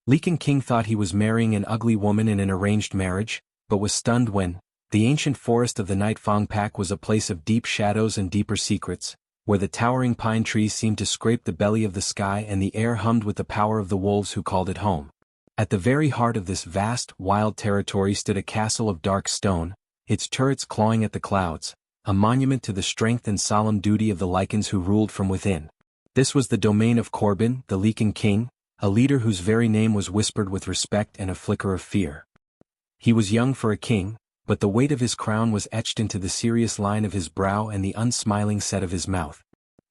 Lycan King thought he was marrying an ugly woman in an arranged marriage, but was stunned when the ancient forest of the Night Fang Pack was a place of deep shadows and deeper secrets, where the towering pine trees seemed to scrape the belly of the sky and the air hummed with the power of the wolves who called it home. At the very heart of this vast, wild territory stood a castle of dark stone, its turrets clawing at the clouds, a monument to the strength and solemn duty of the Lycans who ruled from within. This was the domain of Corbin, the Lycan King, a leader whose very name was whispered with respect and a flicker of fear. He was young for a king, but the weight of his crown was etched into the serious line of his brow and the unsmiling set of his mouth.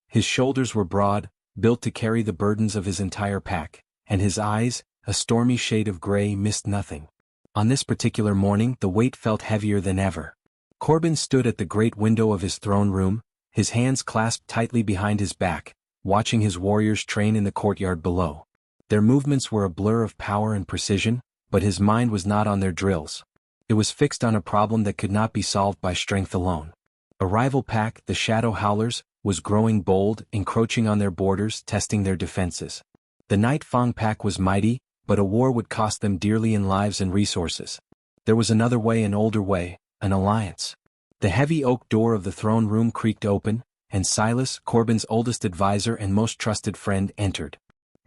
His shoulders were broad, built to carry the burdens of his entire pack, and his eyes, a stormy shade of gray, missed nothing. On this particular morning the weight felt heavier than ever. Corbin stood at the great window of his throne room, his hands clasped tightly behind his back, watching his warriors train in the courtyard below. Their movements were a blur of power and precision, but his mind was not on their drills. It was fixed on a problem that could not be solved by strength alone. A rival pack, the Shadow Howlers, was growing bold, encroaching on their borders, testing their defenses. The Night Fang Pack was mighty, but a war would cost them dearly in lives and resources. There was another way, an older way, an alliance. The heavy oak door of the throne room creaked open, and Silas, Corbin's oldest advisor and most trusted friend, entered.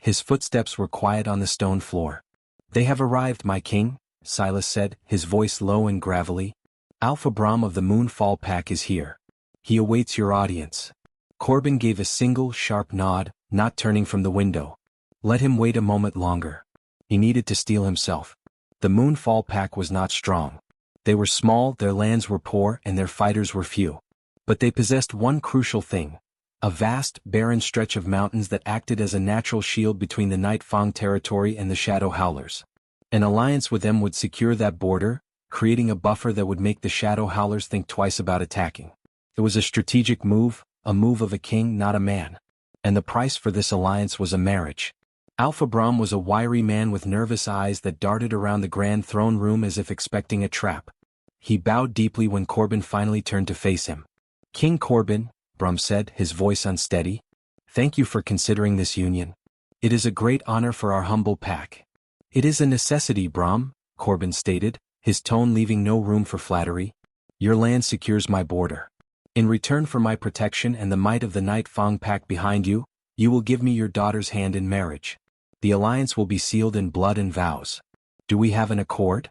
His footsteps were quiet on the stone floor. "They have arrived, my king," Silas said, his voice low and gravelly. "Alpha Brahm of the Moonfall Pack is here. He awaits your audience." Corbin gave a single, sharp nod, not turning from the window. Let him wait a moment longer. He needed to steel himself. The Moonfall Pack was not strong. They were small, their lands were poor, and their fighters were few. But they possessed one crucial thing: a vast, barren stretch of mountains that acted as a natural shield between the Night Fang territory and the Shadow Howlers. An alliance with them would secure that border, creating a buffer that would make the Shadow Howlers think twice about attacking. It was a strategic move, a move of a king, not a man. And the price for this alliance was a marriage. Alpha Brahm was a wiry man with nervous eyes that darted around the grand throne room as if expecting a trap. He bowed deeply when Corbin finally turned to face him. "King Corbin," Brahm said, his voice unsteady, "thank you for considering this union. It is a great honor for our humble pack." "It is a necessity, Brahm," Corbin stated, his tone leaving no room for flattery. "Your land secures my border. In return for my protection and the might of the Night Fang Pack behind you, you will give me your daughter's hand in marriage. The alliance will be sealed in blood and vows. Do we have an accord?"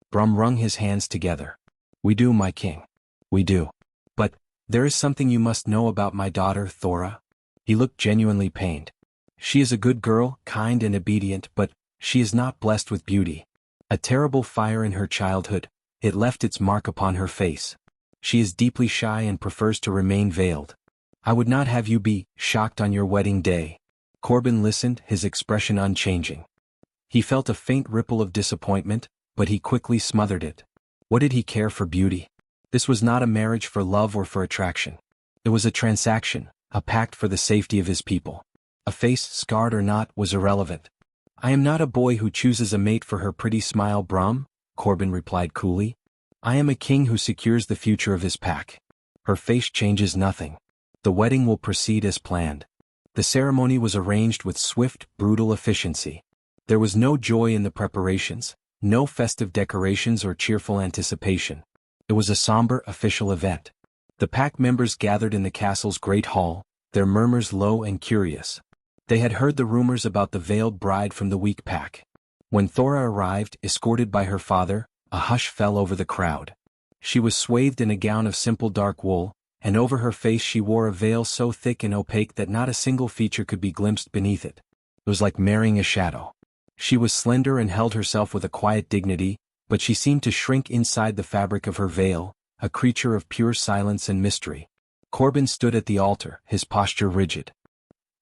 Brahm wrung his hands together. "We do, my king. We do. But there is something you must know about my daughter, Thora." He looked genuinely pained. "She is a good girl, kind and obedient, but she is not blessed with beauty. A terrible fire in her childhood, it left its mark upon her face. She is deeply shy and prefers to remain veiled. I would not have you be shocked on your wedding day." Corbin listened, his expression unchanging. He felt a faint ripple of disappointment, but he quickly smothered it. What did he care for beauty? This was not a marriage for love or for attraction. It was a transaction, a pact for the safety of his people. A face, scarred or not, was irrelevant. "I am not a boy who chooses a mate for her pretty smile, Brahm," Corbin replied coolly. "I am a king who secures the future of his pack. Her face changes nothing. The wedding will proceed as planned." The ceremony was arranged with swift, brutal efficiency. There was no joy in the preparations, no festive decorations or cheerful anticipation. It was a somber, official event. The pack members gathered in the castle's great hall, their murmurs low and curious. They had heard the rumors about the veiled bride from the weak pack. When Thora arrived, escorted by her father, a hush fell over the crowd. She was swathed in a gown of simple dark wool, and over her face she wore a veil so thick and opaque that not a single feature could be glimpsed beneath it. It was like marrying a shadow. She was slender and held herself with a quiet dignity, but she seemed to shrink inside the fabric of her veil, a creature of pure silence and mystery. Corbin stood at the altar, his posture rigid.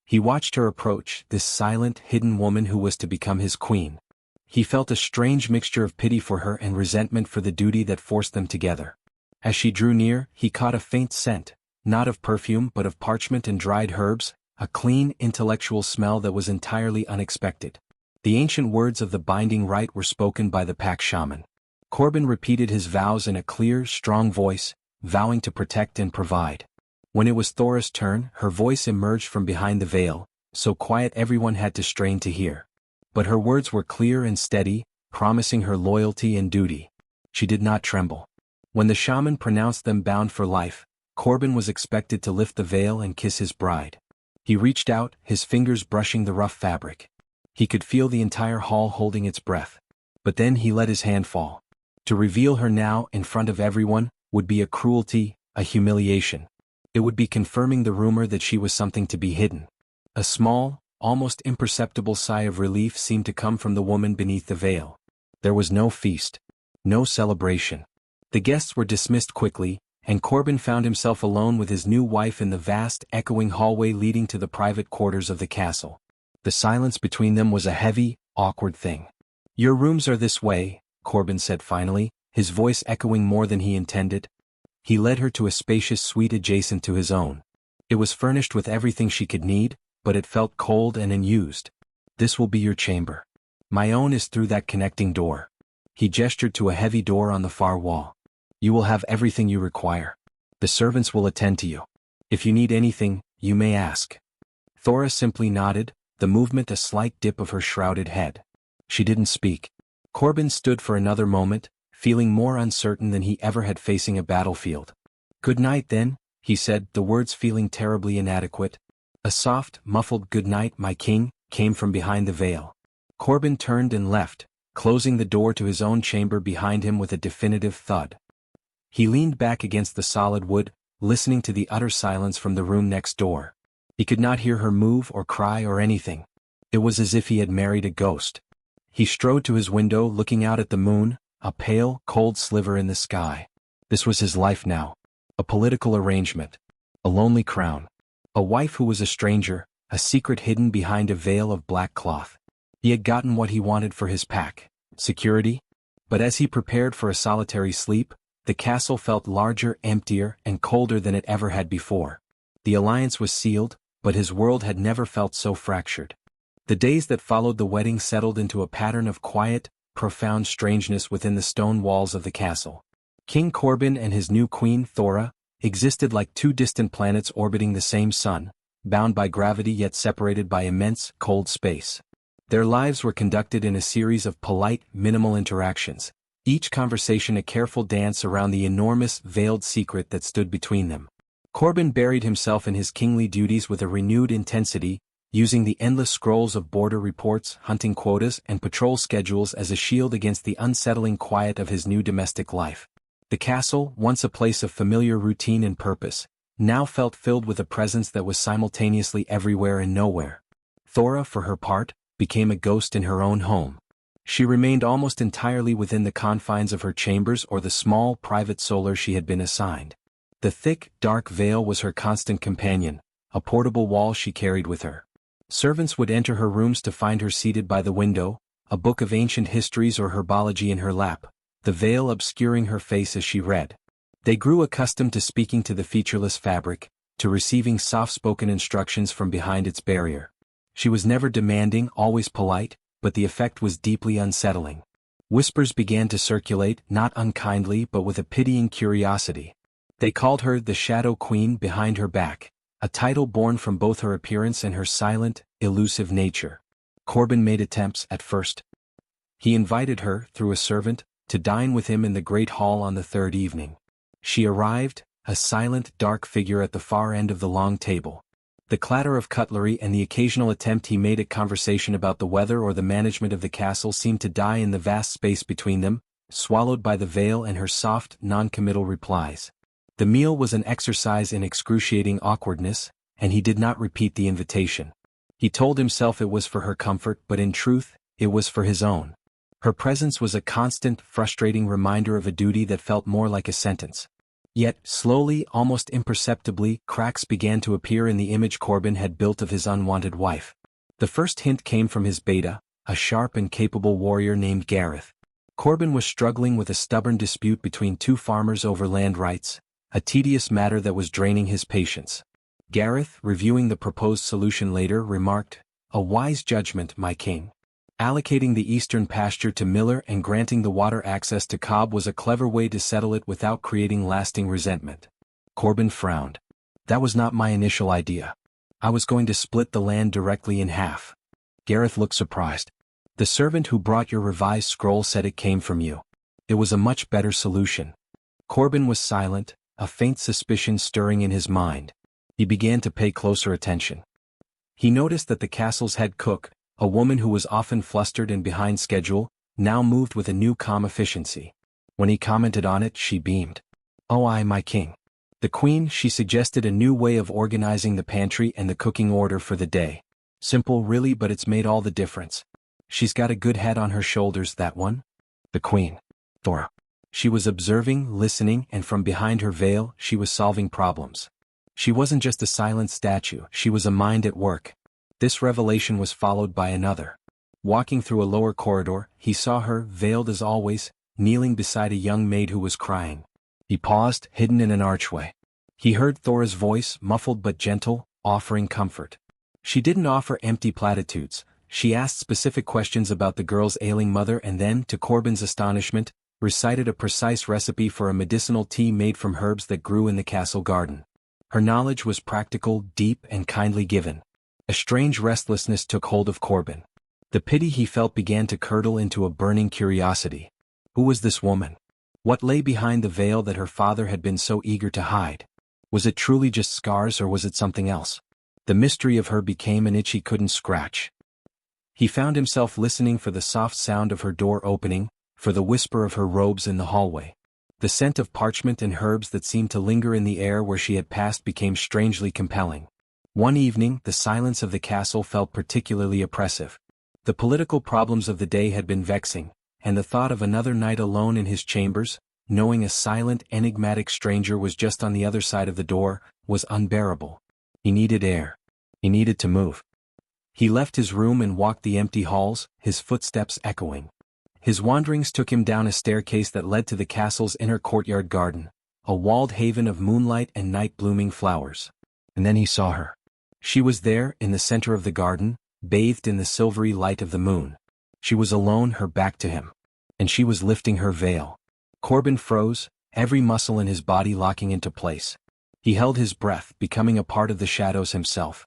He watched her approach, this silent, hidden woman who was to become his queen. He felt a strange mixture of pity for her and resentment for the duty that forced them together. As she drew near, he caught a faint scent, not of perfume but of parchment and dried herbs, a clean, intellectual smell that was entirely unexpected. The ancient words of the binding rite were spoken by the pack shaman. Corbin repeated his vows in a clear, strong voice, vowing to protect and provide. When it was Thora's turn, her voice emerged from behind the veil, so quiet everyone had to strain to hear. But her words were clear and steady, promising her loyalty and duty. She did not tremble. When the shaman pronounced them bound for life, Corbin was expected to lift the veil and kiss his bride. He reached out, his fingers brushing the rough fabric. He could feel the entire hall holding its breath. But then he let his hand fall. To reveal her now in front of everyone would be a cruelty, a humiliation. It would be confirming the rumor that she was something to be hidden. A small, almost imperceptible sigh of relief seemed to come from the woman beneath the veil. There was no feast. No celebration. The guests were dismissed quickly, and Corbin found himself alone with his new wife in the vast, echoing hallway leading to the private quarters of the castle. The silence between them was a heavy, awkward thing. "Your rooms are this way," Corbin said finally, his voice echoing more than he intended. He led her to a spacious suite adjacent to his own. It was furnished with everything she could need, but it felt cold and unused. "This will be your chamber. My own is through that connecting door." He gestured to a heavy door on the far wall. "You will have everything you require. The servants will attend to you. If you need anything, you may ask." Thora simply nodded, the movement a slight dip of her shrouded head. She didn't speak. Corbin stood for another moment, feeling more uncertain than he ever had facing a battlefield. "Good night then," he said, the words feeling terribly inadequate. A soft, muffled "good night, my king," came from behind the veil. Corbin turned and left, closing the door to his own chamber behind him with a definitive thud. He leaned back against the solid wood, listening to the utter silence from the room next door. He could not hear her move or cry or anything. It was as if he had married a ghost. He strode to his window, looking out at the moon, a pale, cold sliver in the sky. This was his life now. A political arrangement. A lonely crown. A wife who was a stranger, a secret hidden behind a veil of black cloth. He had gotten what he wanted for his pack. Security. But as he prepared for a solitary sleep, the castle felt larger, emptier, and colder than it ever had before. The alliance was sealed, but his world had never felt so fractured. The days that followed the wedding settled into a pattern of quiet, profound strangeness within the stone walls of the castle. King Corbin and his new queen, Thora, existed like two distant planets orbiting the same sun, bound by gravity yet separated by immense, cold space. Their lives were conducted in a series of polite, minimal interactions, each conversation a careful dance around the enormous, veiled secret that stood between them. Corbin buried himself in his kingly duties with a renewed intensity, using the endless scrolls of border reports, hunting quotas, and patrol schedules as a shield against the unsettling quiet of his new domestic life. The castle, once a place of familiar routine and purpose, now felt filled with a presence that was simultaneously everywhere and nowhere. Thora, for her part, became a ghost in her own home. She remained almost entirely within the confines of her chambers or the small, private solar she had been assigned. The thick, dark veil was her constant companion, a portable wall she carried with her. Servants would enter her rooms to find her seated by the window, a book of ancient histories or herbology in her lap, the veil obscuring her face as she read. They grew accustomed to speaking to the featureless fabric, to receiving soft-spoken instructions from behind its barrier. She was never demanding, always polite, but the effect was deeply unsettling. Whispers began to circulate, not unkindly but with a pitying curiosity. They called her the Shadow Queen behind her back, a title born from both her appearance and her silent, elusive nature. Corbin made attempts at first. He invited her, through a servant, to dine with him in the great hall on the third evening. She arrived, a silent, dark figure at the far end of the long table. The clatter of cutlery and the occasional attempt he made at conversation about the weather or the management of the castle seemed to die in the vast space between them, swallowed by the veil and her soft, non-committal replies. The meal was an exercise in excruciating awkwardness, and he did not repeat the invitation. He told himself it was for her comfort, but in truth, it was for his own. Her presence was a constant, frustrating reminder of a duty that felt more like a sentence. Yet, slowly, almost imperceptibly, cracks began to appear in the image Corbin had built of his unwanted wife. The first hint came from his beta, a sharp and capable warrior named Gareth. Corbin was struggling with a stubborn dispute between two farmers over land rights, a tedious matter that was draining his patience. Gareth, reviewing the proposed solution later, remarked, "A wise judgment, my king. Allocating the eastern pasture to Miller and granting the water access to Cobb was a clever way to settle it without creating lasting resentment." Corbin frowned. "That was not my initial idea. I was going to split the land directly in half." Gareth looked surprised. The servant who brought your revised scroll said it came from you. It was a much better solution. Corbin was silent, a faint suspicion stirring in his mind. He began to pay closer attention. He noticed that the castle's head cook, a woman who was often flustered and behind schedule, now moved with a new calm efficiency. When he commented on it, she beamed. "Oh, my king." The queen, she suggested a new way of organizing the pantry and the cooking order for the day. Simple really, but it's made all the difference. She's got a good head on her shoulders, that one. The queen. Thora. She was observing, listening, and from behind her veil, she was solving problems. She wasn't just a silent statue, she was a mind at work. This revelation was followed by another. Walking through a lower corridor, he saw her, veiled as always, kneeling beside a young maid who was crying. He paused, hidden in an archway. He heard Thora's voice, muffled but gentle, offering comfort. She didn't offer empty platitudes. She asked specific questions about the girl's ailing mother and then, to Corbin's astonishment, recited a precise recipe for a medicinal tea made from herbs that grew in the castle garden. Her knowledge was practical, deep, and kindly given. A strange restlessness took hold of Corbin. The pity he felt began to curdle into a burning curiosity. Who was this woman? What lay behind the veil that her father had been so eager to hide? Was it truly just scars or was it something else? The mystery of her became an itch he couldn't scratch. He found himself listening for the soft sound of her door opening, for the whisper of her robes in the hallway. The scent of parchment and herbs that seemed to linger in the air where she had passed became strangely compelling. One evening, the silence of the castle felt particularly oppressive. The political problems of the day had been vexing, and the thought of another night alone in his chambers, knowing a silent, enigmatic stranger was just on the other side of the door, was unbearable. He needed air. He needed to move. He left his room and walked the empty halls, his footsteps echoing. His wanderings took him down a staircase that led to the castle's inner courtyard garden, a walled haven of moonlight and night-blooming flowers. And then he saw her. She was there, in the center of the garden, bathed in the silvery light of the moon. She was alone, her back to him. And she was lifting her veil. Corbin froze, every muscle in his body locking into place. He held his breath, becoming a part of the shadows himself.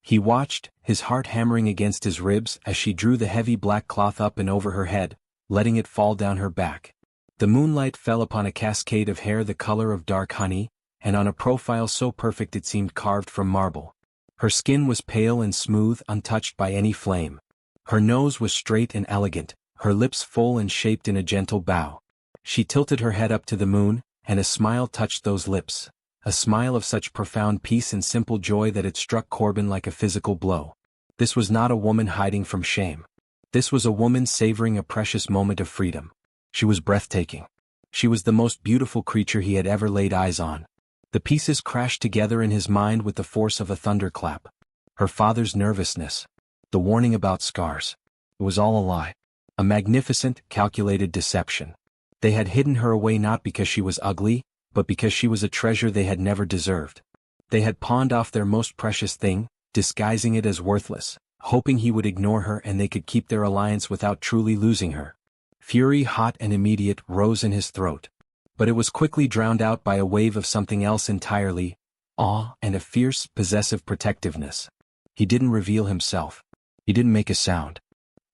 He watched, his heart hammering against his ribs as she drew the heavy black cloth up and over her head, letting it fall down her back. The moonlight fell upon a cascade of hair the color of dark honey, and on a profile so perfect it seemed carved from marble. Her skin was pale and smooth, untouched by any flame. Her nose was straight and elegant, her lips full and shaped in a gentle bow. She tilted her head up to the moon, and a smile touched those lips. A smile of such profound peace and simple joy that it struck Corbin like a physical blow. This was not a woman hiding from shame. This was a woman savoring a precious moment of freedom. She was breathtaking. She was the most beautiful creature he had ever laid eyes on. The pieces crashed together in his mind with the force of a thunderclap. Her father's nervousness. The warning about scars. It was all a lie. A magnificent, calculated deception. They had hidden her away not because she was ugly, but because she was a treasure they had never deserved. They had pawned off their most precious thing, disguising it as worthless, hoping he would ignore her and they could keep their alliance without truly losing her. Fury, hot and immediate, rose in his throat. But it was quickly drowned out by a wave of something else entirely, awe and a fierce, possessive protectiveness. He didn't reveal himself. He didn't make a sound.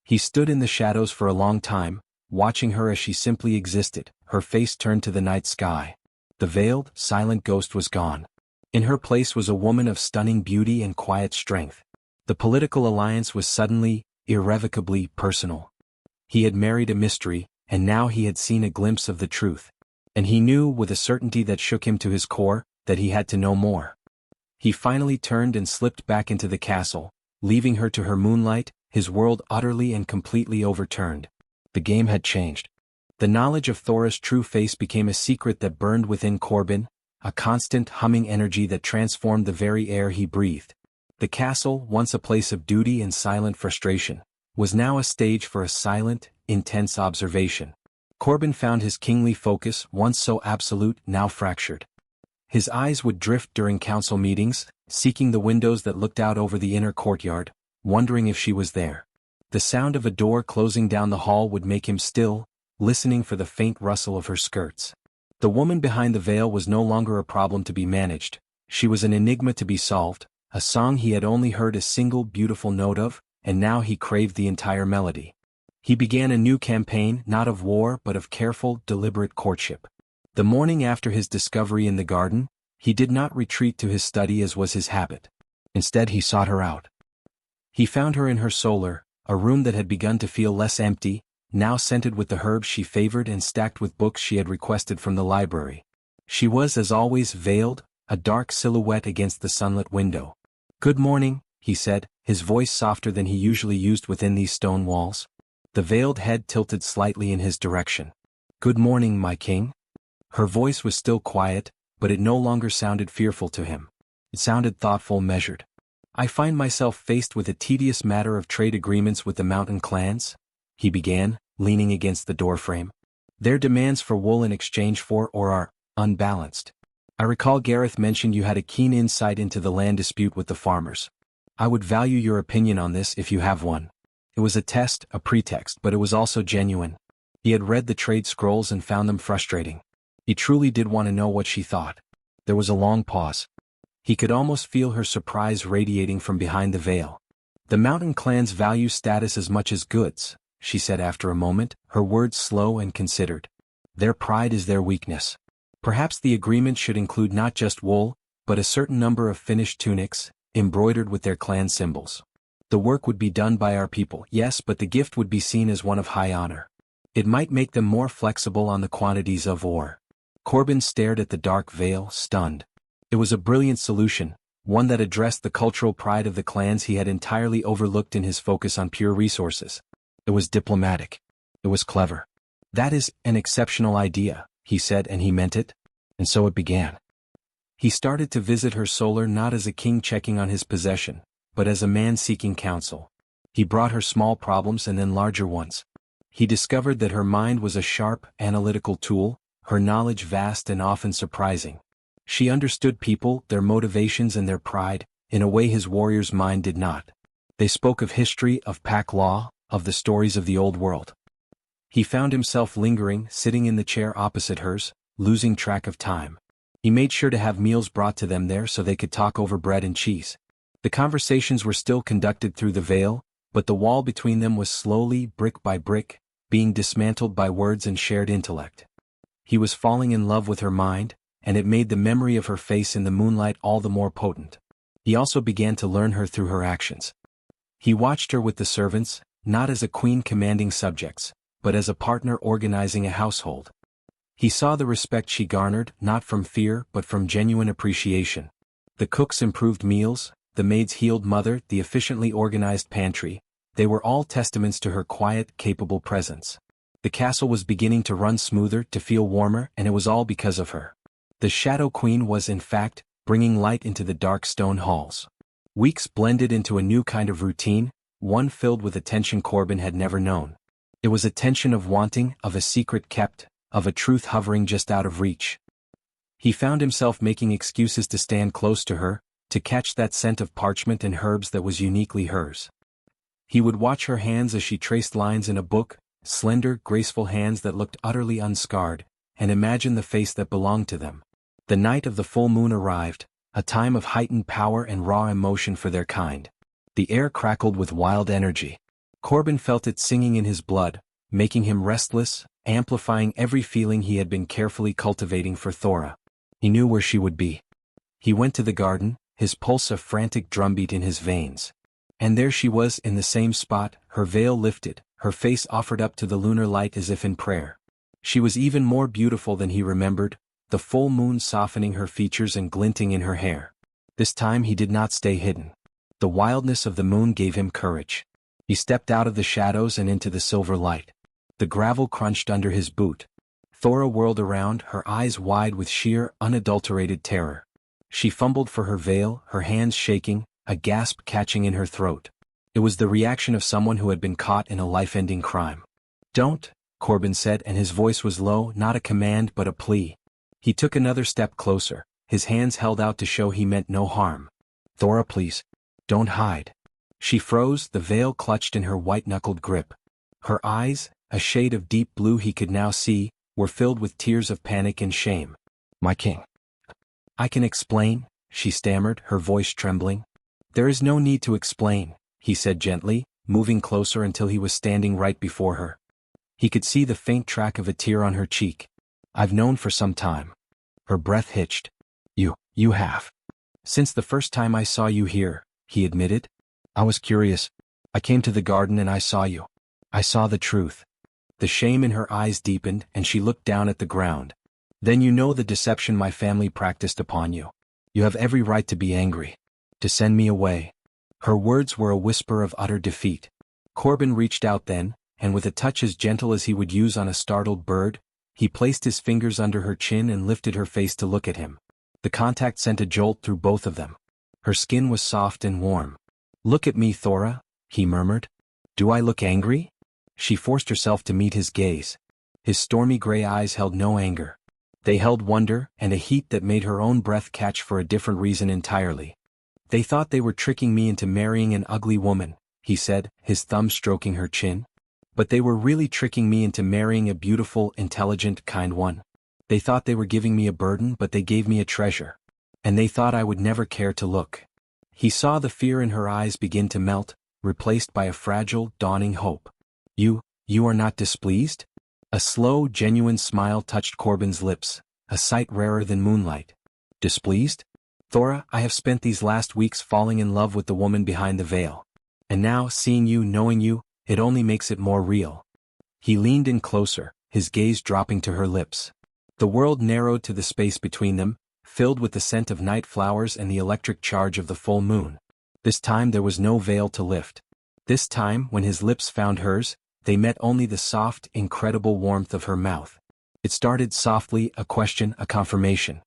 He stood in the shadows for a long time, watching her as she simply existed, her face turned to the night sky. The veiled, silent ghost was gone. In her place was a woman of stunning beauty and quiet strength. The political alliance was suddenly, irrevocably personal. He had married a mystery, and now he had seen a glimpse of the truth. And he knew, with a certainty that shook him to his core, that he had to know more. He finally turned and slipped back into the castle, leaving her to her moonlight, his world utterly and completely overturned. The game had changed. The knowledge of Thora's true face became a secret that burned within Corbin, a constant humming energy that transformed the very air he breathed. The castle, once a place of duty and silent frustration, was now a stage for a silent, intense observation. Corbin found his kingly focus, once so absolute, now fractured. His eyes would drift during council meetings, seeking the windows that looked out over the inner courtyard, wondering if she was there. The sound of a door closing down the hall would make him still, listening for the faint rustle of her skirts. The woman behind the veil was no longer a problem to be managed. She was an enigma to be solved, a song he had only heard a single beautiful note of, and now he craved the entire melody. He began a new campaign, not of war but of careful, deliberate courtship. The morning after his discovery in the garden, he did not retreat to his study as was his habit. Instead he sought her out. He found her in her solar, a room that had begun to feel less empty, now scented with the herbs she favored and stacked with books she had requested from the library. She was as always veiled, a dark silhouette against the sunlit window. "Good morning," he said, his voice softer than he usually used within these stone walls. The veiled head tilted slightly in his direction. "Good morning, my king." Her voice was still quiet, but it no longer sounded fearful to him. It sounded thoughtful, measured. "I find myself faced with a tedious matter of trade agreements with the mountain clans," he began, leaning against the doorframe. "Their demands for wool in exchange for or are unbalanced. I recall Gareth mentioned you had a keen insight into the land dispute with the farmers. I would value your opinion on this if you have one." It was a test, a pretext, but it was also genuine. He had read the trade scrolls and found them frustrating. He truly did want to know what she thought. There was a long pause. He could almost feel her surprise radiating from behind the veil. "The mountain clans value status as much as goods," she said after a moment, her words slow and considered. "Their pride is their weakness. Perhaps the agreement should include not just wool, but a certain number of finished tunics, embroidered with their clan symbols. The work would be done by our people, yes, but the gift would be seen as one of high honor. It might make them more flexible on the quantities of ore." Corbin stared at the dark veil, stunned. It was a brilliant solution, one that addressed the cultural pride of the clans he had entirely overlooked in his focus on pure resources. It was diplomatic. It was clever. "That is an exceptional idea," he said, and he meant it. And so it began. He started to visit her solar not as a king checking on his possession, but as a man seeking counsel. He brought her small problems and then larger ones. He discovered that her mind was a sharp, analytical tool, her knowledge vast and often surprising. She understood people, their motivations and their pride, in a way his warrior's mind did not. They spoke of history, of pack law, of the stories of the old world. He found himself lingering, sitting in the chair opposite hers, losing track of time. He made sure to have meals brought to them there so they could talk over bread and cheese. The conversations were still conducted through the veil, but the wall between them was slowly, brick by brick, being dismantled by words and shared intellect. He was falling in love with her mind, and it made the memory of her face in the moonlight all the more potent. He also began to learn her through her actions. He watched her with the servants, not as a queen commanding subjects, but as a partner organizing a household. He saw the respect she garnered, not from fear but from genuine appreciation. The cooks improved meals, the maids healed mother, the efficiently organized pantry. They were all testaments to her quiet, capable presence. The castle was beginning to run smoother, to feel warmer, and it was all because of her. The Shadow Queen was, in fact, bringing light into the dark stone halls. Weeks blended into a new kind of routine, one filled with a tension Corbin had never known. It was a tension of wanting, of a secret kept, of a truth hovering just out of reach. He found himself making excuses to stand close to her, to catch that scent of parchment and herbs that was uniquely hers. He would watch her hands as she traced lines in a book, slender, graceful hands that looked utterly unscarred, and imagine the face that belonged to them. The night of the full moon arrived, a time of heightened power and raw emotion for their kind. The air crackled with wild energy. Corbin felt it singing in his blood, making him restless, amplifying every feeling he had been carefully cultivating for Thora. He knew where she would be. He went to the garden, his pulse a frantic drumbeat in his veins. And there she was in the same spot, her veil lifted, her face offered up to the lunar light as if in prayer. She was even more beautiful than he remembered, the full moon softening her features and glinting in her hair. This time he did not stay hidden. The wildness of the moon gave him courage. He stepped out of the shadows and into the silver light. The gravel crunched under his boot. Thora whirled around, her eyes wide with sheer, unadulterated terror. She fumbled for her veil, her hands shaking, a gasp catching in her throat. It was the reaction of someone who had been caught in a life-ending crime. "Don't," Corbin said, and his voice was low, not a command but a plea. He took another step closer, his hands held out to show he meant no harm. "Thora, please. Don't hide." She froze, the veil clutched in her white-knuckled grip. Her eyes, a shade of deep blue he could now see, were filled with tears of panic and shame. "My king." "I can explain," she stammered, her voice trembling. "There is no need to explain," he said gently, moving closer until he was standing right before her. He could see the faint track of a tear on her cheek. "I've known for some time." Her breath hitched. You have. "Since the first time I saw you here," he admitted. "I was curious. I came to the garden and I saw you. I saw the truth." The shame in her eyes deepened and she looked down at the ground. "Then you know the deception my family practiced upon you. You have every right to be angry. To send me away." Her words were a whisper of utter defeat. Corbin reached out then, and with a touch as gentle as he would use on a startled bird, he placed his fingers under her chin and lifted her face to look at him. The contact sent a jolt through both of them. Her skin was soft and warm. "Look at me, Thora," he murmured. "Do I look angry?" She forced herself to meet his gaze. His stormy gray eyes held no anger. They held wonder and a heat that made her own breath catch for a different reason entirely. "They thought they were tricking me into marrying an ugly woman," he said, his thumb stroking her chin. "But they were really tricking me into marrying a beautiful, intelligent, kind one. They thought they were giving me a burden, but they gave me a treasure. And they thought I would never care to look." He saw the fear in her eyes begin to melt, replaced by a fragile, dawning hope. You are not displeased?" A slow, genuine smile touched Corbin's lips, a sight rarer than moonlight. "Displeased? Thora, I have spent these last weeks falling in love with the woman behind the veil. And now, seeing you, knowing you, it only makes it more real." He leaned in closer, his gaze dropping to her lips. The world narrowed to the space between them, filled with the scent of night flowers and the electric charge of the full moon. This time there was no veil to lift. This time, when his lips found hers, they met only the soft, incredible warmth of her mouth. It started softly, a question, a confirmation.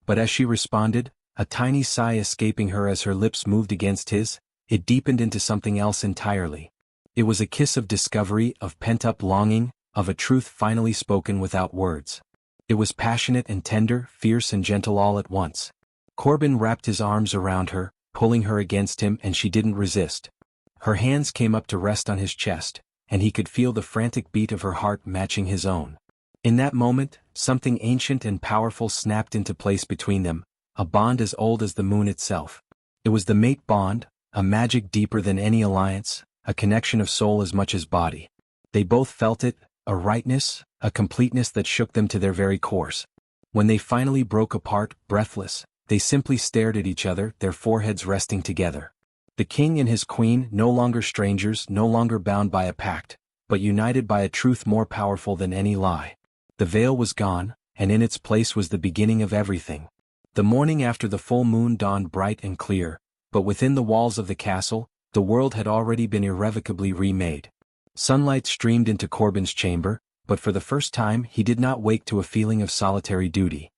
But as she responded, a tiny sigh escaping her as her lips moved against his, it deepened into something else entirely. It was a kiss of discovery, of pent-up longing, of a truth finally spoken without words. It was passionate and tender, fierce and gentle all at once. Corbin wrapped his arms around her, pulling her against him, and she didn't resist. Her hands came up to rest on his chest, and he could feel the frantic beat of her heart matching his own. In that moment, something ancient and powerful snapped into place between them, a bond as old as the moon itself. It was the mate bond, a magic deeper than any alliance, a connection of soul as much as body. They both felt it, a rightness, a completeness that shook them to their very cores. When they finally broke apart, breathless, they simply stared at each other, their foreheads resting together. The king and his queen, no longer strangers, no longer bound by a pact, but united by a truth more powerful than any lie. The veil was gone, and in its place was the beginning of everything. The morning after the full moon dawned bright and clear, but within the walls of the castle, the world had already been irrevocably remade. Sunlight streamed into Corbin's chamber, but for the first time he did not wake to a feeling of solitary duty.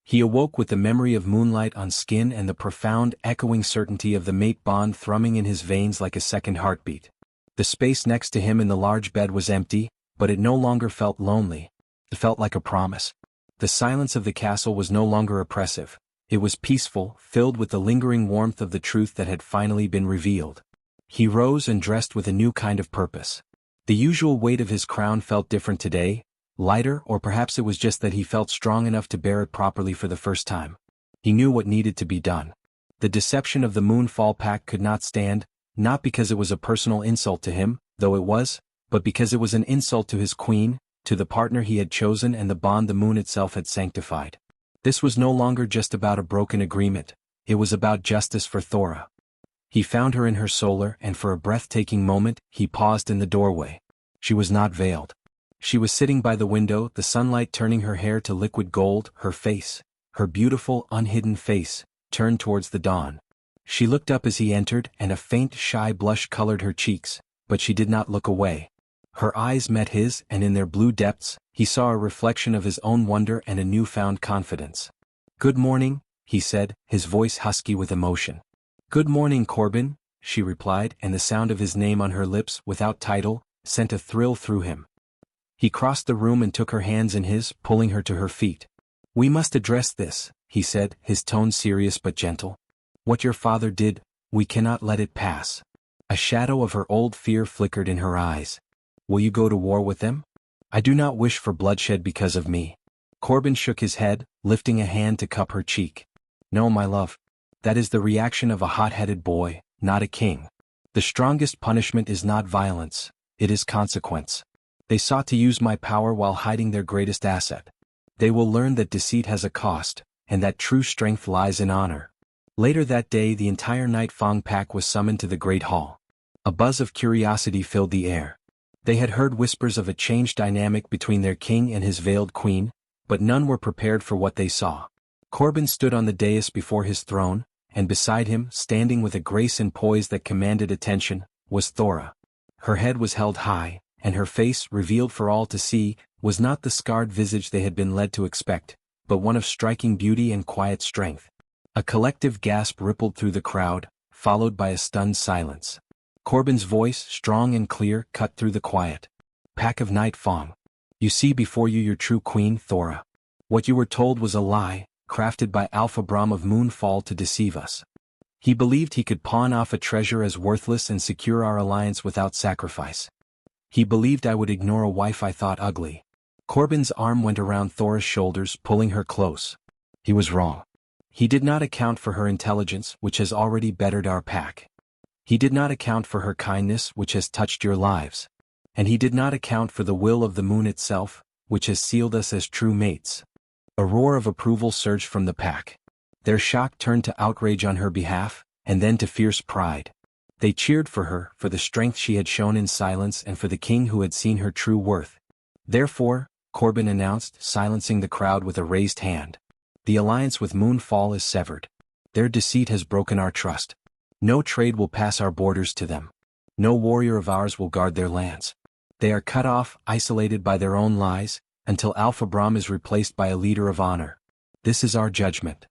He awoke with the memory of moonlight on skin and the profound, echoing certainty of the mate bond thrumming in his veins like a second heartbeat. The space next to him in the large bed was empty, but it no longer felt lonely. It felt like a promise. The silence of the castle was no longer oppressive. It was peaceful, filled with the lingering warmth of the truth that had finally been revealed. He rose and dressed with a new kind of purpose. The usual weight of his crown felt different today, lighter, or perhaps it was just that he felt strong enough to bear it properly for the first time. He knew what needed to be done. The deception of the Moonfall Pact could not stand, not because it was a personal insult to him, though it was, but because it was an insult to his queen, to the partner he had chosen and the bond the moon itself had sanctified. This was no longer just about a broken agreement, it was about justice for Thora. He found her in her solar, and for a breathtaking moment, he paused in the doorway. She was not veiled. She was sitting by the window, the sunlight turning her hair to liquid gold, her face, her beautiful, unhidden face, turned towards the dawn. She looked up as he entered, and a faint, shy blush colored her cheeks, but she did not look away. Her eyes met his, and in their blue depths, he saw a reflection of his own wonder and a newfound confidence. "Good morning," he said, his voice husky with emotion. "Good morning, Corbin," she replied, and the sound of his name on her lips, without title, sent a thrill through him. He crossed the room and took her hands in his, pulling her to her feet. "We must address this," he said, his tone serious but gentle. "What your father did, we cannot let it pass." A shadow of her old fear flickered in her eyes. "Will you go to war with them?" "I do not wish for bloodshed because of me." Corbin shook his head, lifting a hand to cup her cheek. "No, my love. That is the reaction of a hot-headed boy, not a king. The strongest punishment is not violence, it is consequence. They sought to use my power while hiding their greatest asset. They will learn that deceit has a cost, and that true strength lies in honor. Later that day the entire Night Fong pack was summoned to the Great Hall. A buzz of curiosity filled the air. They had heard whispers of a changed dynamic between their king and his veiled queen, but none were prepared for what they saw. Corbin stood on the dais before his throne, and beside him, standing with a grace and poise that commanded attention, was Thora. Her head was held high, and her face, revealed for all to see, was not the scarred visage they had been led to expect, but one of striking beauty and quiet strength. A collective gasp rippled through the crowd, followed by a stunned silence. Corbin's voice, strong and clear, cut through the quiet. "Pack of Night Fong. You see before you your true queen, Thora. What you were told was a lie, crafted by Alpha Brahm of Moonfall to deceive us. He believed he could pawn off a treasure as worthless and secure our alliance without sacrifice. He believed I would ignore a wife I thought ugly." Corbin's arm went around Thora's shoulders, pulling her close. He was wrong. He did not account for her intelligence, which has already bettered our pack. He did not account for her kindness, which has touched your lives. And he did not account for the will of the moon itself, which has sealed us as true mates. A roar of approval surged from the pack. Their shock turned to outrage on her behalf, and then to fierce pride. They cheered for her, for the strength she had shown in silence and for the king who had seen her true worth. "Therefore," Corbin announced, silencing the crowd with a raised hand, "the alliance with Moonfall is severed. Their deceit has broken our trust. No trade will pass our borders to them. No warrior of ours will guard their lands. They are cut off, isolated by their own lies, until Alpha Brahm is replaced by a leader of honor. This is our judgment."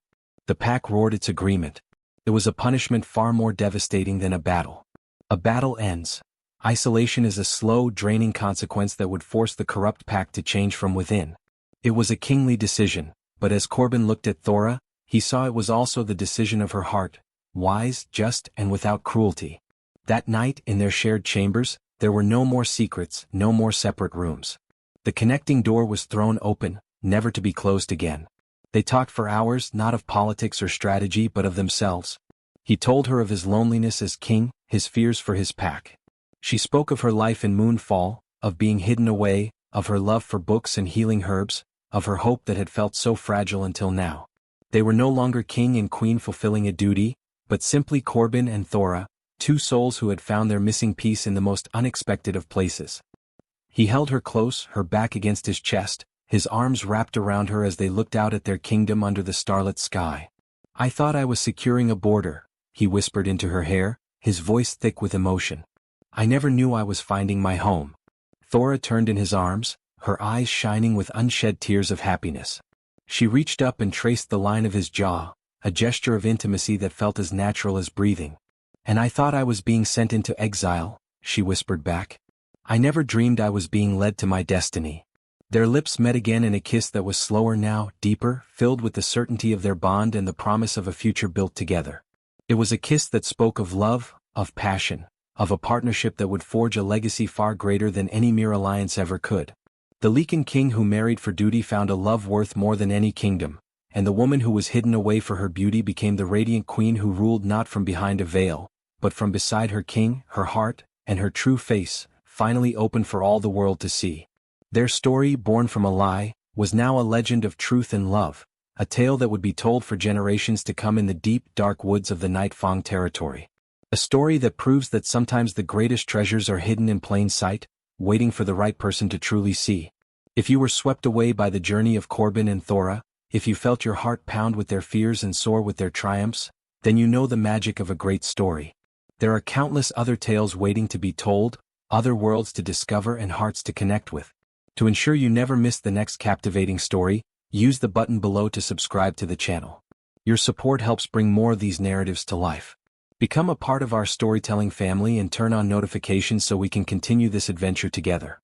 The pack roared its agreement. It was a punishment far more devastating than a battle. A battle ends. Isolation is a slow, draining consequence that would force the corrupt pack to change from within. It was a kingly decision, but as Corbin looked at Thora, he saw it was also the decision of her heart, wise, just, and without cruelty. That night, in their shared chambers, there were no more secrets, no more separate rooms. The connecting door was thrown open, never to be closed again. They talked for hours, not of politics or strategy but of themselves. He told her of his loneliness as king, his fears for his pack. She spoke of her life in Moonfall, of being hidden away, of her love for books and healing herbs, of her hope that had felt so fragile until now. They were no longer king and queen fulfilling a duty, but simply Corbin and Thora, two souls who had found their missing piece in the most unexpected of places. He held her close, her back against his chest, his arms wrapped around her as they looked out at their kingdom under the starlit sky. "I thought I was securing a border," he whispered into her hair, his voice thick with emotion. "I never knew I was finding my home." Thora turned in his arms, her eyes shining with unshed tears of happiness. She reached up and traced the line of his jaw, a gesture of intimacy that felt as natural as breathing. "And I thought I was being sent into exile," she whispered back. "I never dreamed I was being led to my destiny." Their lips met again in a kiss that was slower now, deeper, filled with the certainty of their bond and the promise of a future built together. It was a kiss that spoke of love, of passion, of a partnership that would forge a legacy far greater than any mere alliance ever could. The Lycan King who married for duty found a love worth more than any kingdom, and the woman who was hidden away for her beauty became the radiant queen who ruled not from behind a veil, but from beside her king, her heart, and her true face, finally open for all the world to see. Their story, born from a lie, was now a legend of truth and love, a tale that would be told for generations to come in the deep, dark woods of the Night Fong territory. A story that proves that sometimes the greatest treasures are hidden in plain sight, waiting for the right person to truly see. If you were swept away by the journey of Corbin and Thora, if you felt your heart pound with their fears and soar with their triumphs, then you know the magic of a great story. There are countless other tales waiting to be told, other worlds to discover and hearts to connect with. To ensure you never miss the next captivating story, use the button below to subscribe to the channel. Your support helps bring more of these narratives to life. Become a part of our storytelling family and turn on notifications so we can continue this adventure together.